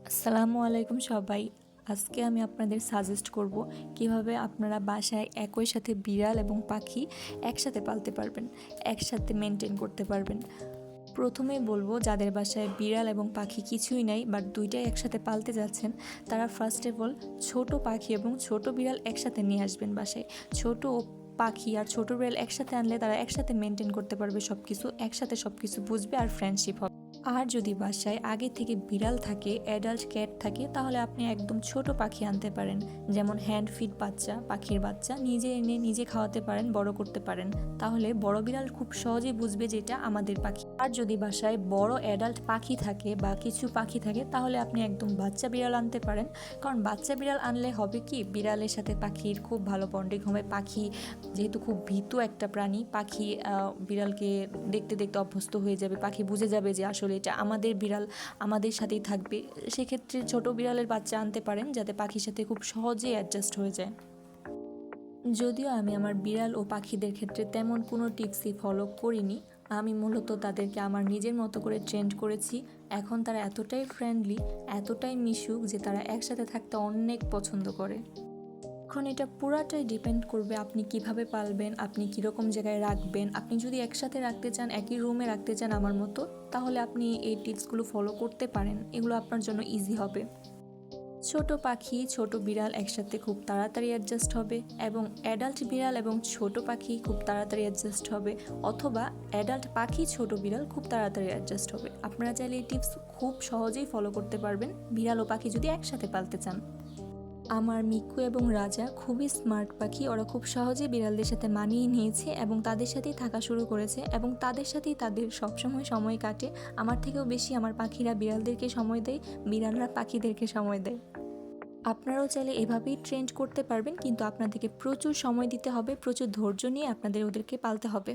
আসসালামু আলাইকুম সবাই। আজকে আমি আপনাদের সাজেস্ট করব কিভাবে আপনারা বাসায় একই সাথে বিড়াল এবং পাখি একসাথে পালতে পারবেন, একসাথে মেনটেন করতে পারবেন। প্রথমেই বলবো যাদের বাসায় বিড়াল এবং পাখি কিছুই নাই বাট দুইটাই একসাথে পালতে যাচ্ছেন, তারা ফার্স্ট অফ অল ছোটো পাখি এবং ছোট বিড়াল একসাথে নিয়ে আসবেন বাসায়। ছোট পাখি আর ছোট বিড়াল একসাথে আনলে তারা একসাথে মেনটেন করতে পারবে সব কিছু, একসাথে সব কিছু বুঝবে আর ফ্রেন্ডশিপ হবে। আর যদি বাসায় আগে থেকে বিড়াল থাকে, অ্যাডাল্ট ক্যাট থাকে, তাহলে আপনি একদম ছোট পাখি আনতে পারেন, যেমন হ্যান্ড ফিড বাচ্চা, পাখির বাচ্চা নিজে এনে নিজে খাওয়াতে পারেন, বড় করতে পারেন। তাহলে বড় বিড়াল খুব সহজেই বুঝবে যে এটা আমাদের পাখি। আর যদি বাসায় বড় অ্যাডাল্ট পাখি থাকে বা কিছু পাখি থাকে, তাহলে আপনি একদম বাচ্চা বিড়াল আনতে পারেন। কারণ বাচ্চা বিড়াল আনলে হবে কি, বিড়ালের সাথে পাখির খুব ভালো বন্ডিং হবে। পাখি যেহেতু খুব ভীতু একটা প্রাণী, পাখি বিড়ালকে দেখতে দেখতে অভ্যস্ত হয়ে যাবে। পাখি বুঝে যাবে যে আসলে এটা আমাদের বিড়াল, আমাদের সাথেই থাকবে। সেক্ষেত্রে ছোট বিড়ালের বাচ্চা আনতে পারেন, যাতে পাখির সাথে খুব সহজেই অ্যাডজাস্ট হয়ে যায়। যদিও আমি আমার বিড়াল ও পাখিদের ক্ষেত্রে তেমন কোনো টিপসই ফলো করিনি, আমি মূলত তাদেরকে আমার নিজের মতো করে ট্রেন্ড করেছি। এখন তারা এতটাই ফ্রেন্ডলি, এতটাই মিশুক যে তারা একসাথে থাকতে অনেক পছন্দ করে। এখন এটা পুরাটাই ডিপেন্ড করবে আপনি কিভাবে পালবেন, আপনি কীরকম জায়গায় রাখবেন। আপনি যদি একসাথে রাখতে চান, একই রুমে রাখতে চান আমার মতো, তাহলে আপনি এই টিপসগুলো ফলো করতে পারেন, এগুলো আপনার জন্য ইজি হবে। ছোট পাখি ছোট বিড়াল একসাথে খুব তাড়াতাড়ি অ্যাডজাস্ট হবে, এবং অ্যাডাল্ট বিড়াল এবং ছোট পাখি খুব তাড়াতাড়ি অ্যাডজাস্ট হবে, অথবা অ্যাডাল্ট পাখি ছোট বিড়াল খুব তাড়াতাড়ি অ্যাডজাস্ট হবে। আপনারা চাইলে এই টিপস খুব সহজেই ফলো করতে পারবেন বিড়াল ও পাখি যদি একসাথে পালতে চান। আমার মিকু এবং রাজা খুবই স্মার্ট পাখি, ওরা খুব সহজেই বিড়ালদের সাথে মানিয়ে নিয়েছে এবং তাদের সাথেই থাকা শুরু করেছে, এবং তাদের সাথেই তাদের সবসময় সময় কাটে। আমার থেকেও বেশি আমার পাখিরা বিড়ালদেরকে সময় দেয়, বিড়ালরা পাখিদেরকে সময় দেয়। আপনারাও চাইলে এভাবেই ট্রেন্ড করতে পারবেন, কিন্তু আপনাদেরকে প্রচুর সময় দিতে হবে, প্রচুর ধৈর্য নিয়ে আপনাদের ওদেরকে পালতে হবে।